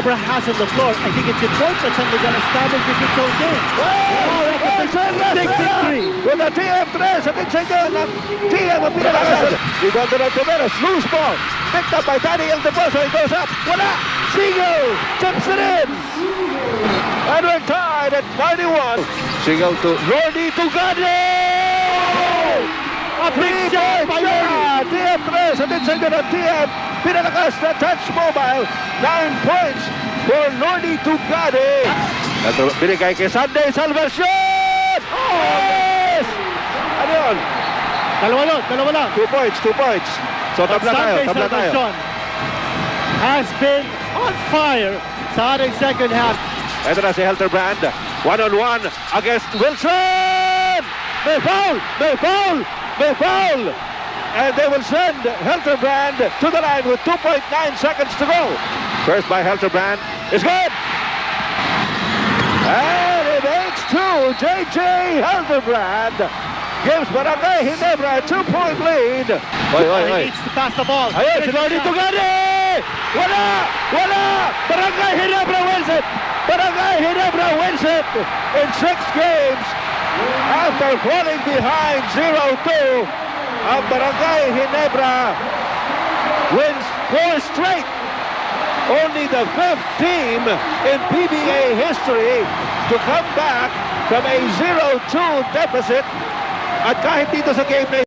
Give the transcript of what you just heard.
Ginebra has on the floor. I think it's important that San establish its own game. Big victory. With the TM3, sa tigsigil ng TM ang pinalakas. Rebound ng Tomeros, loose ball. Picked up by Daniel DeBoso. He goes up. Wala. Single. Chips it in. And we're tied at 91. Single to Lordy Tugade. A big shot by Lordy. TM3 sa tigsigil ng TM. Pinalakas na touch mobile. 9 points for Lordy Tugade. Binigay kay Sunday Salvacion. Yes! Ano yun? Dalawa lang. 2 points. So tabla tayo. Salvacion has been on fire sa ating second half. Ito na si Helterbrand. One-on-one against Wilson! May foul! And they will send Helterbrand to the line with 2.9 seconds to go. First by Helterbrand is good! And it makes two. J.J. Helterbrand gives Barangay Ginebra a 2-point lead. He needs to pass the ball. Ayun, si Lordy Tugade! Wala! Barangay Ginebra wins it! Barangay Ginebra wins it in 6 games after falling behind 0-2. Ang Barangay Ginebra wins 4 straight. Only the 5th team in PBA history to come back from a 0-2 deficit. At kahit dito sa game na